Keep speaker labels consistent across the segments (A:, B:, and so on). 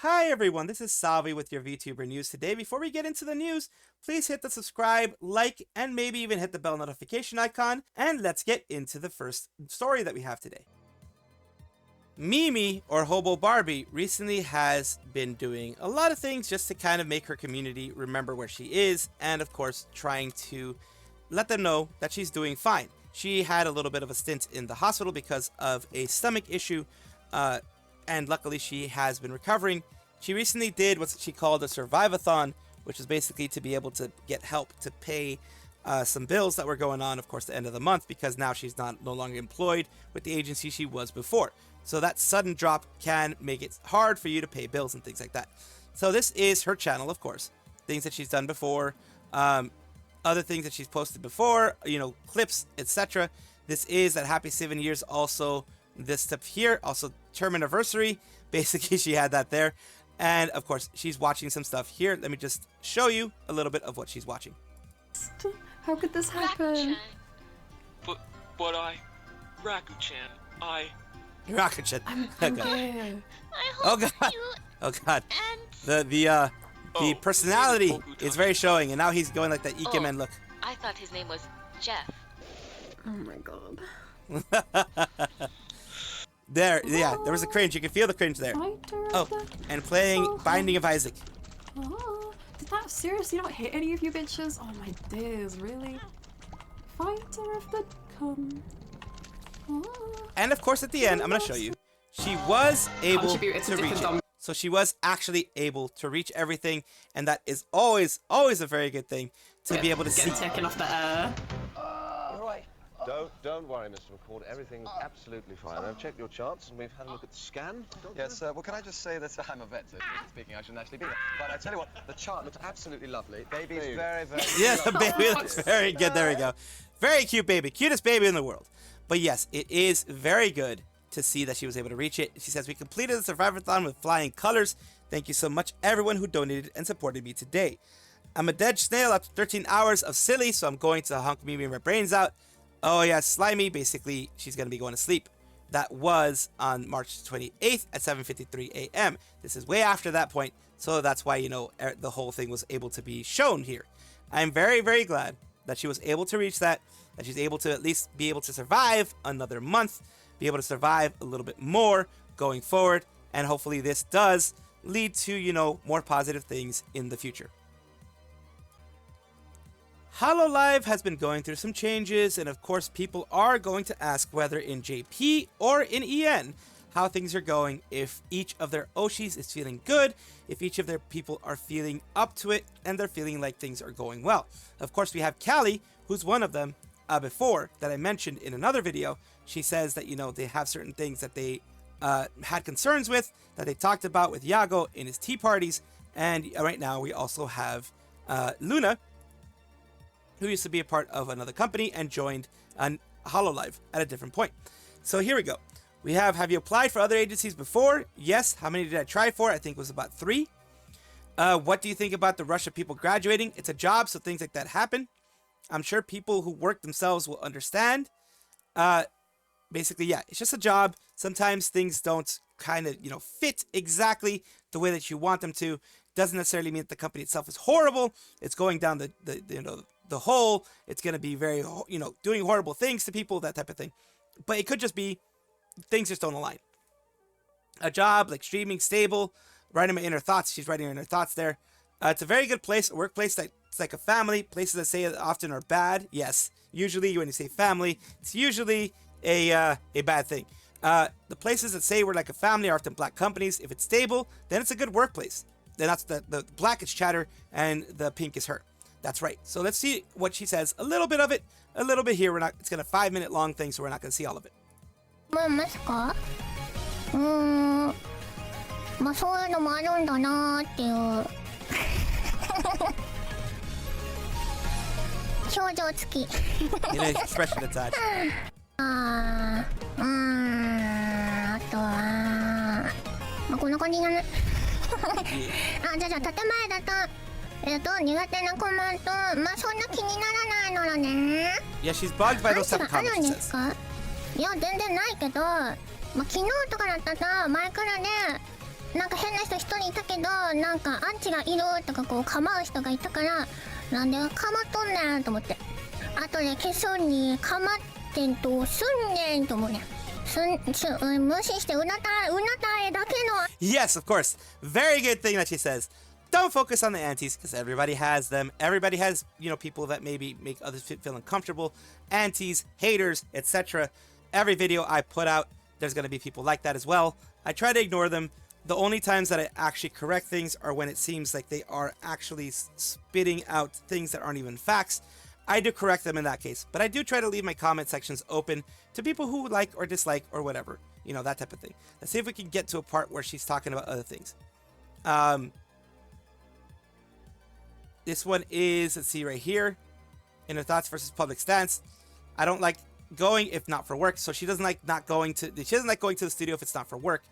A: Hi everyone, this is Salvi with your VTuber news today. Before we get into the news, please hit the subscribe, like, and maybe even hit the bell notification icon, and let's get into the first story that we have today. Mimi, or Hobo Barbie, recently has been doing a lot of things just to kind of make her community remember where she is, and of course trying to let them know that she's doing fine. She had a little bit of a stint in the hospital because of a stomach issue, and luckily she has been recovering. She recently did what she called a survivathon, which is basically to be able to get help to pay some bills that were going on, of course, the end of the month, because now she's no longer employed with the agency she was before. So that sudden drop can make it hard for you to pay bills and things like that. So this is her channel, of course. Things that she's done before, other things that she's posted before, you know, clips, etc. This is that Happy 7 Years, also this stuff here, also term anniversary. Basically, she had that there. And of course, she's watching some stuff here. Let me just show you a little bit of what she's watching.
B: How could this happen?
C: But Raku-chan,
A: Raku-chan.
B: I'm here.
A: Oh god. Oh god. The personality is very showing, and now he's going like that Ikemen look.
D: I thought his name was Jeff.
B: Oh my god.
A: There, yeah, there was a cringe. You can feel the cringe there. Oh, and playing Binding of Isaac.
B: Oh, did that seriously not hit any of you bitches? Oh my days, really? Fighter of the come. Oh.
A: And of course, at the end, I'm gonna show you. She was able to reach it. So she was actually able to reach everything, and that is always a very good thing to be able to see.
B: Get taken off the air.
E: Don't worry, Mr. McCord. Everything's absolutely fine. I've checked your charts and we've had a look at the scan.
F: Yes, well, can I just say that I'm a vet, so speaking, I shouldn't actually be there. But I tell you what, the chart looks absolutely lovely. Baby's very, very...
A: Yeah, the baby looks very good. There we go. Very cute baby. Cutest baby in the world. But yes, it is very good to see that she was able to reach it. She says, we completed the Survivathon with flying colors. Thank you so much, everyone who donated and supported me today. I'm a dead snail after 13 hours of silly, so I'm going to hunk Mimi my brains out. Oh yeah, Slimy, basically, she's going to be going to sleep. That was on March 28th at 7:53 a.m. This is way after that point, so that's why, you know, the whole thing was able to be shown here. I'm very, very glad that she was able to reach that she's able to at least be able to survive another month, be able to survive a little bit more going forward, and hopefully this does lead to, you know, more positive things in the future. Hololive has been going through some changes, and of course people are going to ask whether in JP or in EN how things are going, if each of their Oshis is feeling good, if each of their people are feeling up to it, and they're feeling like things are going well. Of course, we have Callie, who's one of them before, that I mentioned in another video. She says that, you know, they have certain things that they had concerns with, that they talked about with Yago in his tea parties, and right now we also have Luna, who used to be a part of another company and joined Hololive at a different point. So here we go. We have you applied for other agencies before? Yes. How many did I try for? I think it was about 3. What do you think about the rush of people graduating? It's a job, so things like that happen. I'm sure people who work themselves will understand. Basically, yeah, it's just a job. Sometimes things don't kind of, you know, fit exactly the way that you want them to. Doesn't necessarily mean that the company itself is horrible. It's going down the hole. It's going to be very, you know, doing horrible things to people, that type of thing. But it could just be things just don't align. A job like streaming, stable, writing my inner thoughts. She's writing her inner thoughts there. It's a very good place, a workplace that it's like a family. Places that say it often are bad. Yes, usually when you say family, it's usually a bad thing. The places that say we're like a family are often black companies. If it's stable, then it's a good workplace. Then that's the black is Chatter and the pink is her. That's right. So let's see what she says. A little bit of it, a little bit here. It's gonna 5-minute long thing, so we're not gonna see all of it.
G: まあそういうのもあるんだなーっていう表情付き
A: expression attached.
G: あとはまあこんな感じだねあ、じゃあ建前だと苦手なコメントまあそんな気にならないのよね
A: Yeah, she's bugged by those type of
G: ある
A: comments.
G: ん
A: she
G: です
A: says.
G: かいや全然ないけどまあ昨日とかだったら前からねなんか変な人一人いたなんかアンチがいるとかこう構う人がいたから、なんで構っとんねんと思って、あとで消すに構ってんとすんねんと思うね。無視してうなたえだけの。
A: Yes, of course. Very good thing that she says. Don't focus on the antis, because everybody has them. Everybody has, people that maybe make others feel uncomfortable. Antis, haters, etc. Every video I put out, there's going to be people like that as well. I try to ignore them. The only times that I actually correct things are when it seems like they are actually spitting out things that aren't even facts. I do correct them in that case. But I do try to leave my comment sections open to people who like or dislike or whatever. That type of thing. Let's see if we can get to a part where she's talking about other things. This one is, let's see right here, inner thoughts versus public stance. I don't like going if not for work, so she doesn't like going to the studio if it's not for work.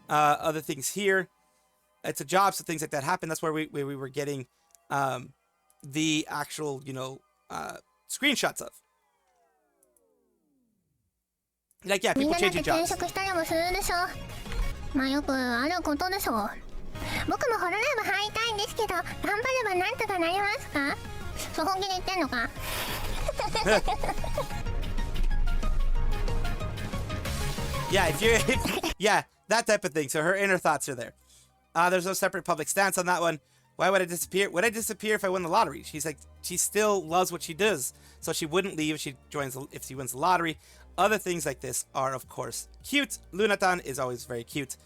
A: Other things here, it's a job, so things like that happen. That's where we were getting the actual screenshots of. Like, yeah, people changing jobs.
G: まあよくあることでしょう。僕もホロライブ入りたいんですけど、頑張ればなんとかなりますか？そう本気で言ってんのか？
A: Yeah, yeah, that type of thing. So her inner thoughts are there. There's no separate public stance on that one. Why would I disappear? Would I disappear if I won the lottery? She's like, she still loves what she does, so she wouldn't leave if she wins the lottery. Other things like this are, of course, cute. Lunatan is always very cute.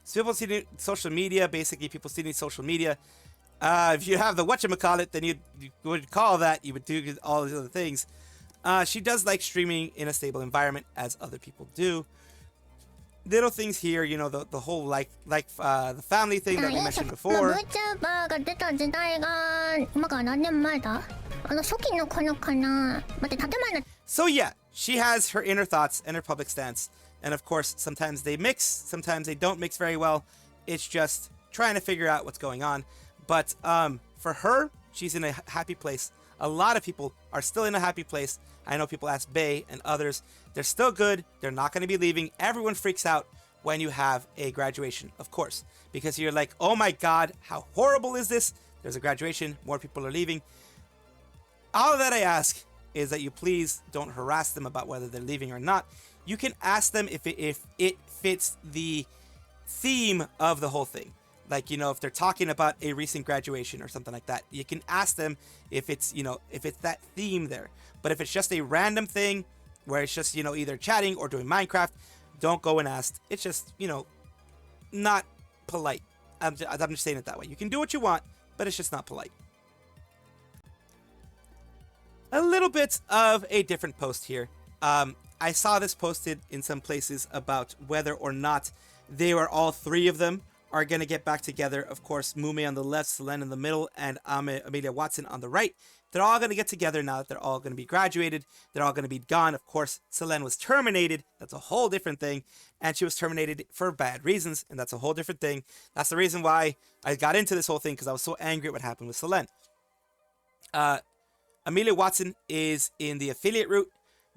A: So people see social media. Basically, people see social media. If you have the whatchamacallit, then you would call that. You would do all these other things. She does like streaming in a stable environment, as other people do. Little things here, the whole like the family thing that we mentioned before.
G: Vtuber が出た時代が今から何年前だ？初期の頃かな。待って、建前の。
A: So yeah, she has her inner thoughts and her public stance. And of course, sometimes they mix, sometimes they don't mix very well. It's just trying to figure out what's going on. But for her, she's in a happy place. A lot of people are still in a happy place. I know people ask Bay and others. They're still good. They're not going to be leaving. Everyone freaks out when you have a graduation, of course. Because you're like, oh my god, how horrible is this? There's a graduation. More people are leaving. All that I ask is that you please don't harass them about whether they're leaving or not. You can ask them if it fits the theme of the whole thing. Like, if they're talking about a recent graduation or something like that, you can ask them if it's, if it's that theme there. But if it's just a random thing where it's just, either chatting or doing Minecraft, don't go and ask. It's just, not polite. I'm just saying it that way. You can do what you want, but it's just not polite. A little bit of a different post here. I saw this posted in some places about whether or not they were all three of them are going to get back together. Of course, Mumei on the left, Selene in the middle, and Amelia Watson on the right. They're all going to get together now that they're all going to be graduated. They're all going to be gone. Of course, Selene was terminated. That's a whole different thing. And she was terminated for bad reasons, and that's a whole different thing. That's the reason why I got into this whole thing, because I was so angry at what happened with Selene. Amelia Watson is in the affiliate route.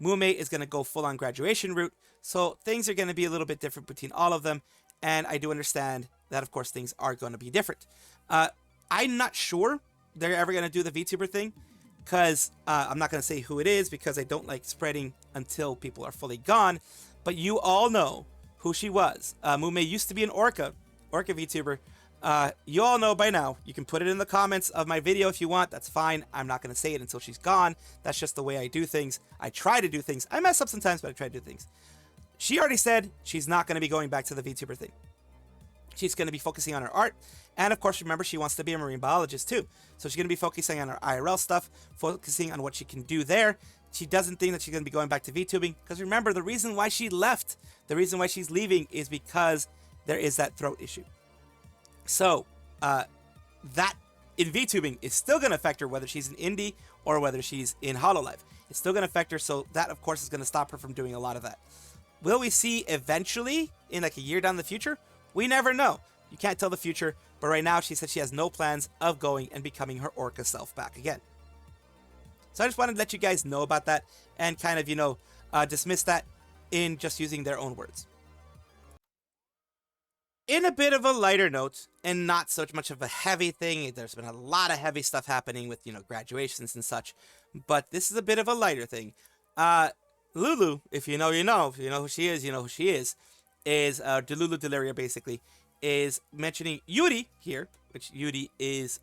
A: Mumei is going to go full-on graduation route. So things are going to be a little bit different between all of them. And I do understand that, of course, things are going to be different. I'm not sure they're ever going to do the VTuber thing, because I'm not going to say who it is, because I don't like spreading until people are fully gone. But you all know who she was. Mumei used to be an Orca VTuber. You all know by now. You can put it in the comments of my video if you want. That's fine. I'm not going to say it until she's gone. That's just the way I do things. I try to do things. I mess up sometimes, but I try to do things. She already said she's not going to be going back to the VTuber thing. She's going to be focusing on her art. And of course, remember, she wants to be a marine biologist too. So she's going to be focusing on her IRL stuff, focusing on what she can do there. She doesn't think that she's going to be going back to VTubing. Because remember, the reason why she left, the reason why she's leaving is because there is that throat issue. So, that in VTubing is still going to affect her, whether she's in indie or whether she's in Hololive. It's still going to affect her, so that, of course, is going to stop her from doing a lot of that. Will we see eventually, in like a year down the future? We never know. You can't tell the future, but right now she said she has no plans of going and becoming her Orca self back again. So I just wanted to let you guys know about that and kind of, dismiss that in just using their own words. in a bit of a lighter note and not so much of a heavy thing. There's been a lot of heavy stuff happening with, graduations and such, but this is a bit of a lighter thing. Lulu, if you know, you know. If you know who she is, you know who she is Delulu Deliria basically, is mentioning Yuri here, which Yuri is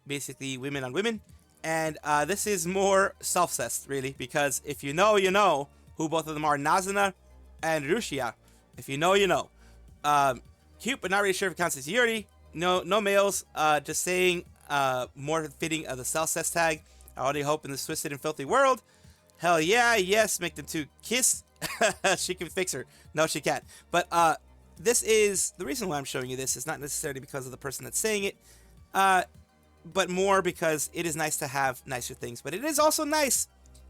A: basically women on women. And this is more self-cessed, really, because if you know, you know who both of them are, Nazuna and Rushia. If you know, you know. Cute, but not really sure if it counts as Yuri. No males, just saying more fitting of the self-cessed tag. I already hope in this twisted and filthy world. Hell yeah, yes, make them two kiss. She can fix her. No, she can't. But this is, the reason why I'm showing you this is not necessarily because of the person that's saying it, but more because it is nice to have nicer things. But it is also nice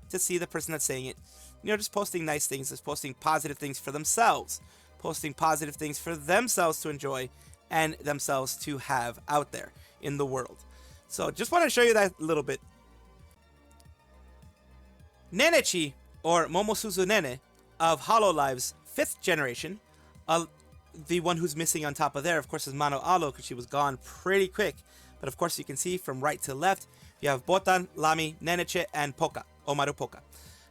A: to see the person that's saying it, just posting nice things, just posting positive things for themselves, posting positive things for themselves to enjoy and themselves to have out there in the world. So just want to show you that a little bit. Nenechi, or Momosuzu Nene, of Hololive's 5th generation, the one who's missing on top of there, of course, is Mano Alo, because she was gone pretty quick. But of course, you can see from right to left, you have Botan, Lami, Neneche, and Poka, Omaru Poka.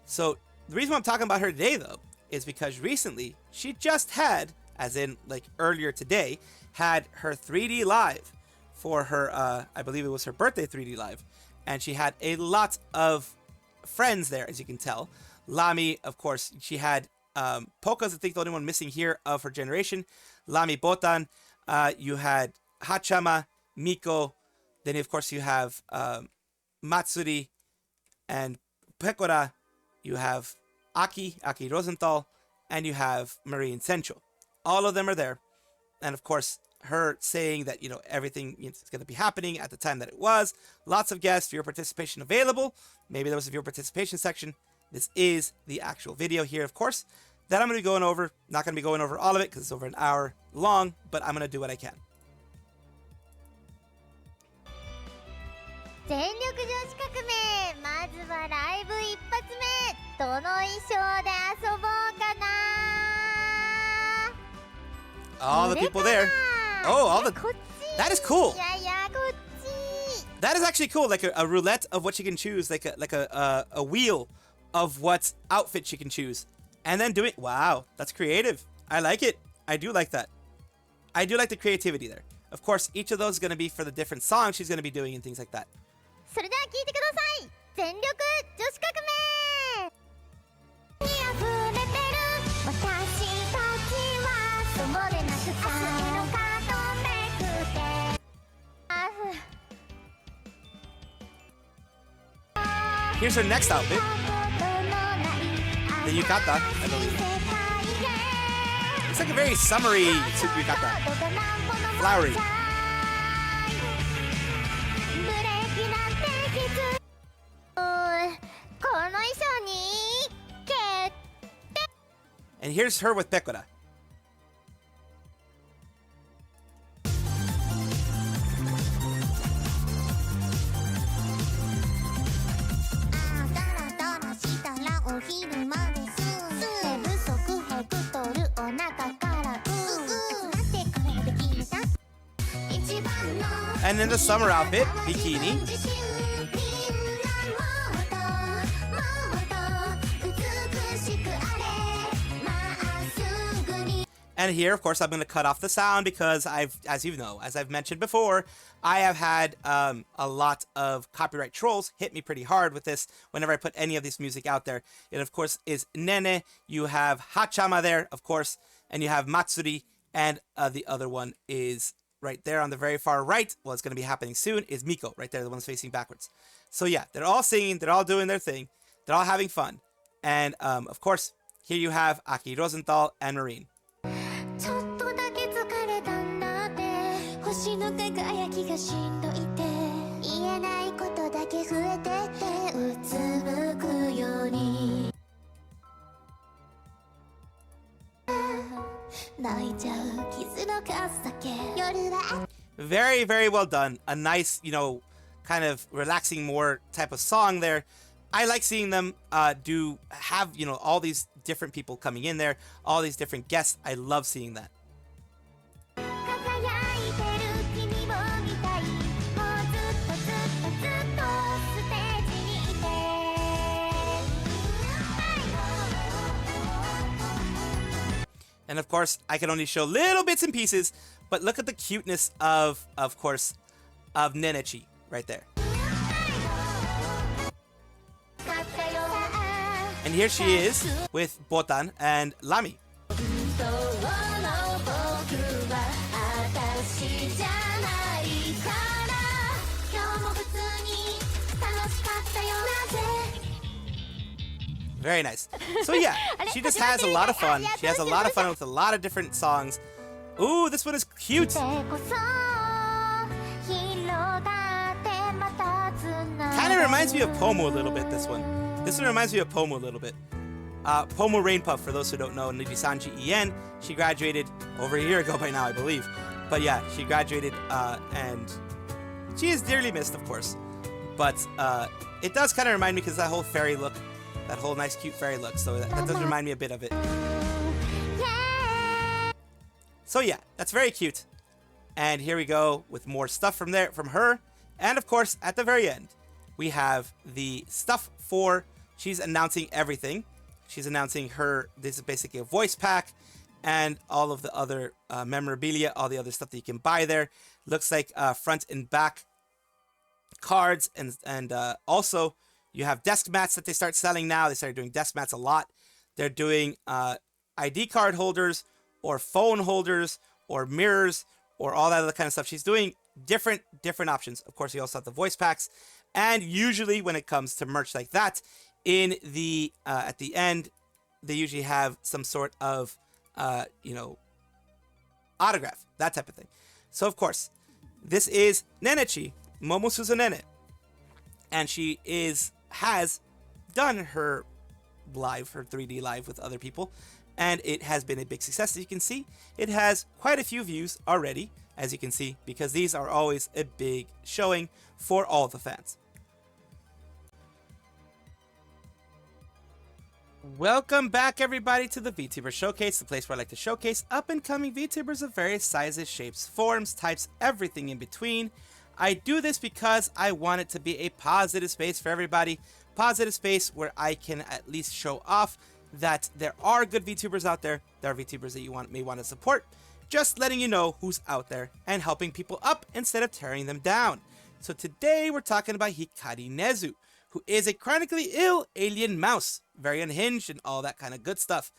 A: So the reason why I'm talking about her today, though, is because recently she just had, as in like earlier today, had her 3D live for her, I believe it was her birthday 3D live. And she had a lot of friends there, as you can tell. Lami, of course, she had Poka's, I think, the only one missing here of her generation. Lami, Botan, you had Hachama, Miko, then of course you have Matsuri and Pekora, you have Aki Rosenthal, and you have Marie and Sencho. All of them are there. And of course, her saying that, everything is going to be happening at the time that it was. Lots of guests, viewer participation available. Maybe there was a viewer participation section. This is the actual video here, of course, that I'm going to be going over. Not going to be going over all of it because it's over an hour long, but I'm going to do what I can.
G: 全力女子革命、まずはライブ一発目、どの衣装で遊ぼうかな。
A: All the people there. Oh, all the... That is cool.
G: いやいや、こっち。
A: That is actually cool, like a roulette of what you can choose, like a wheel of what outfit you can choose. And then doing... Wow, that's creative. I like it. I do like that. I do like the creativity there. Of course, each of those is going to be for the different songs she's going to be doing and things like that.
G: それでは聞いてください。全力女子革命。に溢れてる私たちはそぼれなくさ。明日のカードめくって。
A: Here's her next outfit. The yukata, I believe. It's like a very summery yukata. Flowery. And here's her with Pekora. And in the summer outfit, bikini. And here, of course, I'm going to cut off the sound because as I've mentioned before, I have had a lot of copyright trolls hit me pretty hard with this whenever I put any of this music out there. It, of course, is Nene. You have Hachama there, of course, and you have Matsuri, and the other one is right there on the very far right. Well, it's going to be happening soon, is Miko, right there, the one's facing backwards. So yeah, they're all singing, they're all doing their thing, they're all having fun. And, of course, here you have Aki Rosenthal and Marine.
G: ちょっとだけ疲れたんだって星の輝きがしんどいって言えないことだけ増えてってうつむくように泣いちゃう傷の数だけ夜は
A: Very, very well done. A nice, kind of relaxing more type of song there. I like seeing them have all these different people coming in there, all these different guests. I love seeing that. And of course, I can only show little bits and pieces, but look at the cuteness of course, of Nenechi right there. And here she is with Botan and Lami. Very nice. So yeah, she just has a lot of fun. She has a lot of fun with a lot of different songs. Ooh, this one is cute. Kind of reminds me of Pomu a little bit, this one. This one reminds me of Pomu a little bit. Pomu Rainpuff, for those who don't know, Nijisanji Ien. She graduated over a year ago by now, I believe. But yeah, she graduated, and she is dearly missed, of course. But it does kind of remind me, because that whole fairy look, that whole nice, cute fairy look, so that does remind me a bit of it. So yeah, that's very cute. And here we go with more stuff from her. And of course, at the very end, we have the stuff for, she's announcing everything. She's announcing this is basically a voice pack and all of the other memorabilia, all the other stuff that you can buy there. Looks like front and back cards, and also you have desk mats that they start selling now. They started doing desk mats a lot. They're doing ID card holders or phone holders or mirrors or all that other kind of stuff. She's doing different options. Of course, you also have the voice packs. And usually when it comes to merch like that, in the at the end, they usually have some sort of autograph, that type of thing. So of course, this is Nenechi, Momosuzu Nene. And she has done her 3D live with other people, and it has been a big success. As you can see, it has quite a few views already, as you can see, because these are always a big showing for all the fans. Welcome back, everybody, to the VTuber Showcase, the place where I like to showcase up-and-coming VTubers of various sizes, shapes, forms, types, everything in between. I do this because I want it to be a positive space for everybody, positive space where I can at least show off that there are good VTubers out there. There are VTubers that you may want to support. Just letting you know who's out there and helping people up instead of tearing them down. So today we're talking about Hikari Nezu, who is a chronically ill alien mouse, very unhinged and all that kind of good stuff.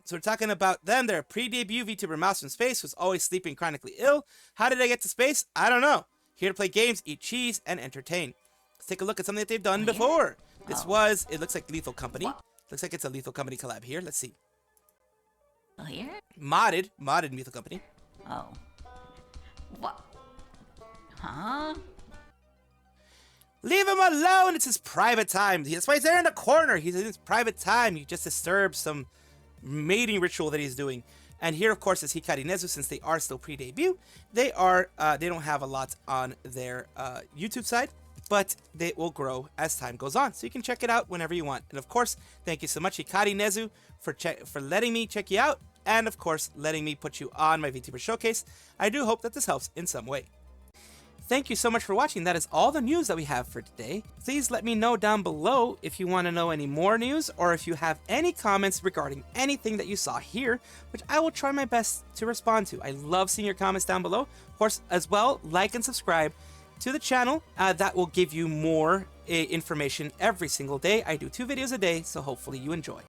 A: So we're talking about them. They're a pre-debut VTuber mouse from space who's always sleeping chronically ill. How did they get to space? I don't know. Here to play games, eat cheese, and entertain. Let's take a look at something that they've done before. This was, it looks like Lethal Company. Looks like it's a Lethal Company collab here. Let's see.
C: Oh, here?
A: Modded Lethal Company.
C: Oh. What? Huh?
A: Leave him alone! It's his private time. That's why he's there in the corner. He's in his private time. He just disturbs some mating ritual that he's doing. And here, of course, is Hikari Nezu. Since they are still pre-debut, they don't have a lot on their YouTube side, but they will grow as time goes on. So you can check it out whenever you want. And of course, thank you so much, Hikari Nezu, for letting me check you out, and of course, letting me put you on my VTuber Showcase. I do hope that this helps in some way. Thank you so much for watching. That is all the news that we have for today. Please let me know down below if you want to know any more news, or if you have any comments regarding anything that you saw here, which I will try my best to respond to. I love seeing your comments down below. Of course, as well, like and subscribe to the channel. That will give you more information every single day. I do 2 videos a day, so hopefully you enjoy.